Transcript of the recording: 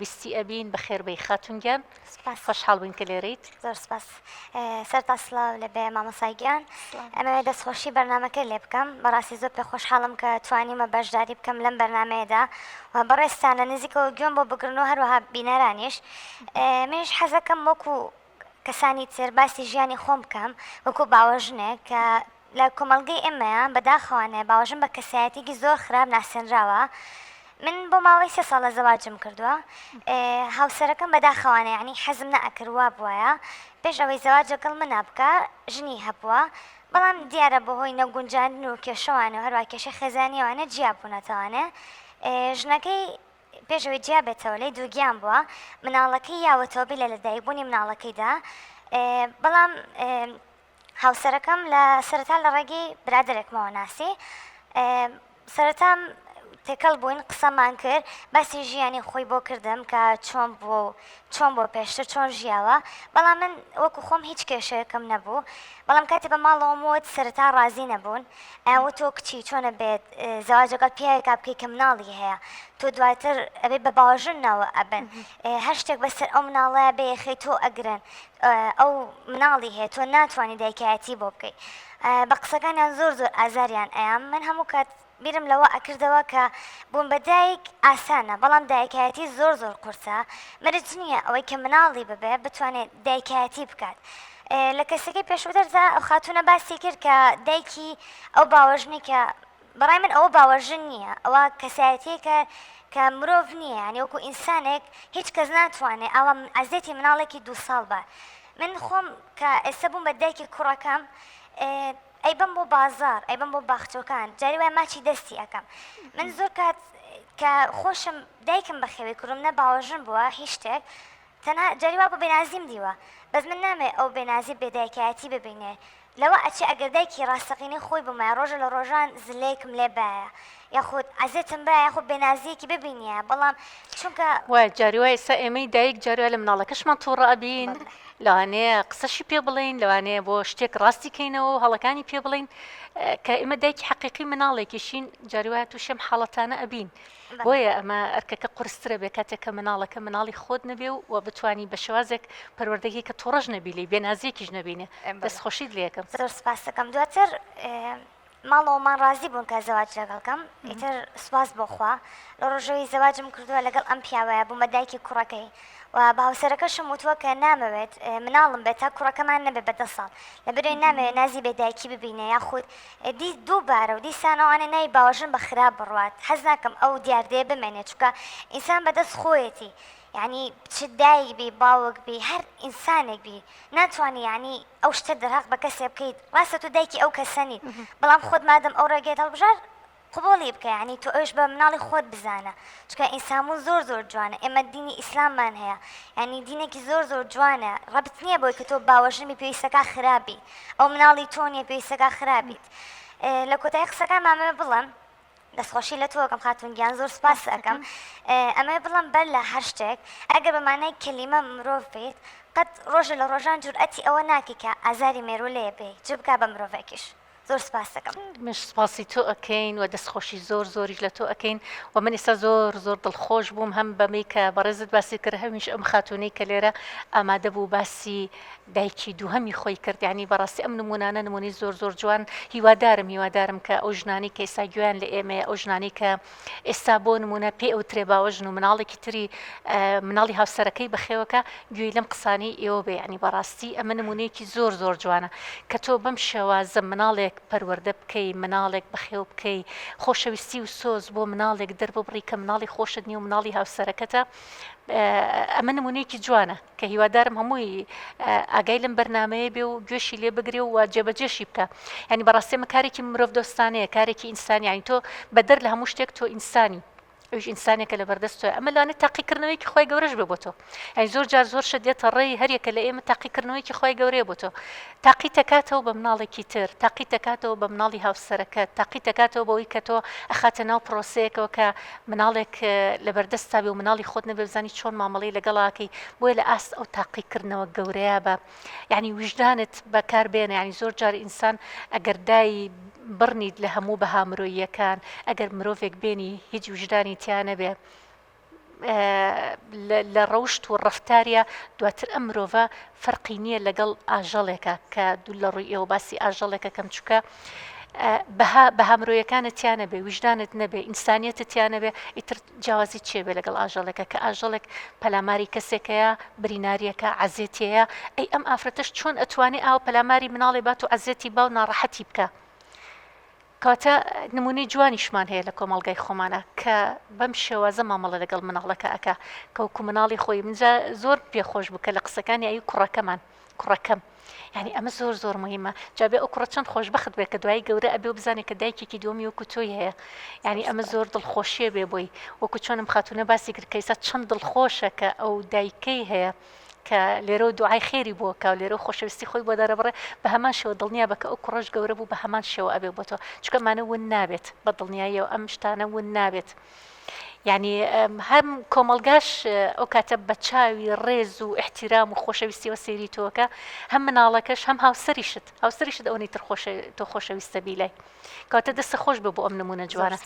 بیستی ئەبین بەخێر بەی خاتونگیان سپاس خۆشحاڵ بووین کە لێرەیت. زۆر سپاس سەرتا سڵاو لە بێ مامۆسایگیان ئەمەوێ دەستخۆشی بەرنمەکە لێ بکەم بەڕاستی زۆر پێ خۆشحاڵم کە توانیمە بەشداری بکەم لەم بەرنمەیەدا و بەڕێستان لە نزیکەوە گوێم بۆ بگرنەوە هەروەها بینەرانیش منیش حەزەکەم وەکو کەسانی تر باسی ژیانی خۆم بکەم وەکو باوەژنێک کە لە کۆمەڵگەی ئێمەیان بەداخەوانێ باوەژن بە کەسایەتێکی زۆر خراپ ناسێنراوە. من بۆ ماوەی 3 ساڵە زەواجم کردووە هاوسەرەکەم بەداخەوانە ینی حەزم نەئەکردوا بووە پێش ئەوەی زەواج لەگەڵ منە بکە ژنی هەبووە بەڵام دیارە بەهۆی نەگونجاندن و کێشەوانە و هەروە کێشە خێزانیەوانە جیا بوونەتەوانێ ژنەکەی پێشەوەی جیا بێتەوە لەی دووگیان بووە مناڵەکەی یاوەتەوە بێ لە لەدایکبوونی مناڵەکەیدا بەڵام هاوسەرەکەم لە سەرەتا لە ڕێگەی برادێکمەوە ناسی سەرەتام تێکەڵ بووین قسەمان کرد باسی ژیانی خۆی بۆ کردم کە چۆن بۆ پێشتر چۆن ژیاوە بەڵام من وەکو خۆم هیچ کێشەیەکەم نەبوو بەڵام کاتی بە ماڵەوەموت سەرەتا ڕازی نەبوون ئەوە تۆ کچی چۆنە بێت زەواجەکەل پیاوێکا بکەی کە مناڵی هەیە تۆ دواتر ئەبێ بە باوەژنەوە ئەبن هەر شتێک بەسەر ئەو مناڵەیە بێ خەی تۆ ئەگرن ئەو مناڵی هەیە تۆ ناتوانانی دایکایەتی بۆ بکەیت بە قسەکانیان زۆر ئازاریان ئەیان من هەموو کات بیرم لەوە ئەکردەوە کە بوون بە دایک ئاسانە بەڵام دایکایەتی زۆر قورسە مرج نییە ئەوەی کە مناڵی ببێ بتوانێت دایکایەتی بکات لە کەسەکەی پێشوەتردا ئەو خاتونە باسی کرد کە دایکی ئەو باوەژنی کە بەڕای من ئەوە باوەژن نییە ئەوە کەسایەتێکە کە مرۆڤ نییە ینی وەکو ئینسانێک هیچ کەس ناتوانێت ئەوە ئازێتی مناڵێکی 2 ساڵ بە من خۆم کە ئێستا بووم بە دایکی کوڕەکەم ئەیبم بۆ بازار ئەیبم بۆ باخچۆکان جاری وای ماچی دەستی ئەەکەم من زۆر کات کە خۆشم دایکم بەخێوی کوڕم نە باوەژن بووە هیچ شتێک تەنها جاریوا بۆ بێنازیم دیوە بەس من نامێ ئەو بێنازی بێدایکایەتی ببینێ لەوە ئەچی ئەگەر دایکی ڕاستەقینی خۆی بمە ڕۆژە لە ڕۆژان زلەیەکم لێ باە یاخود ئازێتم بە یاخود بێنازیەکی ببینە بەڵام چونکە وای جاریوای ئێستا ئێمەی دایک جاروای لە مناڵەکەشمان تووڕەبین لەوانەیە قسەشی پێ بڵین لەوانەیە بۆ شتێک ڕاستی کەینەوە هەڵەکانی پێ بڵین کە ئێمە دایکی حەقیقی مناڵێکیشین جاروایە تووشێم حاڵەتانە ئەبین بۆیە ئەمە ئەرکەکە قورسترە بێ کاتێککە مناڵەکە مناڵی خۆت نەبێ و بتانی بە شێوازێک پەروەردەگی کە تۆڕژ نەبی لی بێنازیەکیش نەبینێ دەستخۆشیت لێکم زۆر سپاس دەکەم دواتر ماڵەوەمان ڕازی بوون کە زەواج لەگەڵکەم ئیتر سواز بۆخوا لە ڕۆژەوەی زەواجم کردووە لەگەڵ ئەم پیاوەیە بوومە دایکی کوڕەکەی و باوسەرەکەشم وتووە کە نامەوێت مناڵم بێت تا کوڕەکەمان نەبێت بە 10 ساڵ لە برێ نامەوێت نازی بێدایکی ببینێ یاخود دی دووبارە و دیسانەوانێ نای باوەژن بە خراپ بڕوات حەز ناکەم ئەو دیاردەیە بمێنێت چکە ئینسان بەدەست خۆیەتی یعنی چ دایک بی باوک بی هەر ئینسانێک بی ناتوانانی ینی ئەو شتە دەرهاق بە کەسێ بکەیت ڕاستە تو دایکی ئەو کەسەنیت بەڵام خۆت مادەم ئەو ڕێگێت هەڵبژار قبولی بکە ینی تۆ ئەوش بە مناڵی خۆت بزانە چکە ئینسانمون زۆر جوانە ئێمە دینی ئیسلاممان هەیە ینی دینێکی زۆر جوانە ڕەبت نییە بۆی کە تۆ باوەژنی پێویستەکە خراپی ئەو مناڵی تۆ نیە پێویستەکە خراپیت لە کۆتایی قسەکان مامە بڵم دەستخۆشی لە تۆکەم خاتونگیان زۆر سپاس ئەەکەم ئەمە بڵم بەر لە هەر شتێک ئەگەر بەمانای کەلیمە مرۆڤ بێت قەت ڕۆژە لە ڕۆژان جورئەتی ئەوە ناکە کە ئازاری مێرو لێ بێ چ بکا بە مرۆڤێکیش زۆر سپاس دەکەم مش سپاسی تۆ ئەەکەین و دەستخۆشی زۆریش لە تۆ ئەەکەین و من ئێستا زۆر دڵخۆش بووم هەم بەمەی کە بەڕێزت باسی کرد هەمیش ئەم خاتونەی کە لێرە ئامادە بوو باسی دایکی دووهەمی خۆی کرد ینی بەڕاستی ئەم نمونانە نمونی زۆر جوان هیوادارم کە ئەو ژنانی کە ئێستا گویان لە ئێمە ئەو ژنانی کە ئێستا بۆ نمونە پێ ئەو ترێباوەژن و مناڵێکی تری مناڵی هاوسەرەکەی بەخێوەکە گوێی لەم قسانی ئێوە بێ ینی بەڕاستی ئەمە نمونەیەکی زۆر جوانە کە تۆ بەم شێوازە مناڵێک پەروەردە بکەی مناڵێک بەخێو بکەی خۆشەویستی و سۆز بۆ مناڵێک دەرببڕی کە مناڵی خۆشت نیە و مناڵی هاوسەرەکەتە ئەمە نمونەیەکی جوانە کە هیوادارم هەمووی ئاگای لەم بەرنمەیە بێ و گوێشی لێ بگرێ و جێبەجێشی بکە ینی بەڕاستیمە کارێکی مرۆڤ دۆستانەیە کارێکی ئینسانی ینی تۆ بەدەر لە هەموو شتێک تۆ ئینسانی ئەوش ئینسانێکە لە بەردەستۆ ئەمە لەوانێت تاقیکردنەوەیکی خۆی گەورەش بێ بۆ تۆ ئەی زۆر جار زۆر شت دێتە ڕێی هەریەکە لە ئێمە تاقیکردنەوەیکی خۆی گەورەیە بۆ تۆ تاقی تەکاتەوە بە مناڵێکی تر تاقی تەکاتەوە بە مناڵی هاوسەرەکەت تاقی تەکاتەوە بەوەی کە تۆ ئەخاتە ناو پرۆسەیەکەوە کە مناڵێک لە بەردەستا بێ و مناڵی خۆت نەبێ بزانی چۆن مامەڵەی لەگەڵاکەی بۆیە لە ئاست ئەو تاقیکردنەوە گەورەیە بە یعنی وجدانت بەکاربێنە ینی زۆر جار ئینسان ئەگەر دای بڕنیت لە هەموو بەها مرۆییەکان ئەگەر مرۆڤێک بێنی هیچ وجدانی تیانە بێ لە ڕەوشت و ڕەفتاریە دواتر ئەم مرۆڤە فەرقی نییە لەگەڵ ئاژەڵێکە کە دوو لە ڕووی ئێوە باسی ئاژەڵێکە کەم چووکە بە هەمرۆیەکانت تیانە بێ ویژدانت نەبێ ئینسانیەتت تیانە بێ ئیتر جیاوازی چێبێ لەگەڵ ئاژەڵێکە کە ئاژەڵێک پەلاماری کەسێکەیە بریناریەکە عەزێتیەیە ئەی ئەم ئافرەتەش چۆن ئەتوانێ ئاو پەلاماری مناڵێ بات و عەزێتی با و ناڕەحەتی بکە کاتە نمونەی جوانیشمان هەیە لە کۆمەڵگای خۆمانە کە بەم شێوازە مامەڵە لەگەڵ مناڵەکە ئەکا کەوکو مناڵی خۆی منجا زۆر پێخۆش بکە لە قسەکانی ئەی کوڕەکەم یعنی ئەمە زۆر زۆر مهمە جابێ ئەو کوڕە چەند خۆشبەخت بێت کە دوای گەورە ئەبێ و بزانێت کە دایکێکی دومی وەکو تۆی هەیە یعنی ئەمە زۆر دڵخۆشیە بێ بۆی وەکو چۆنم خاتونە باسی کرد کەیسا چەند دڵخۆشە کە ئەو دایکەی هەیە کە لێرە دوعای خێری بووە کە لێرە خۆشەویستی خۆی بۆ دەرەبڕێ بە هەمان شێوە دڵنیا بە کە ئەو کوڕەش گەورە بوو بە هەمان شێوە ئەبێ بۆ تۆ چکەمانە ون نابێت بە دڵنیاییەوە ئەم شتانە ون نابێت یعنی هەم کۆمەلگاش ئەو کاتە بە چاوی ڕێز و احتیرام و خۆشەویستیەوە سێری تۆکە هەم مناڵەکەش هەم هاوسەریشت ئەوەی تر تۆ خۆشەویستە بیلای کاتە دەستە خۆش بە بۆ ئەم نمونە جوانە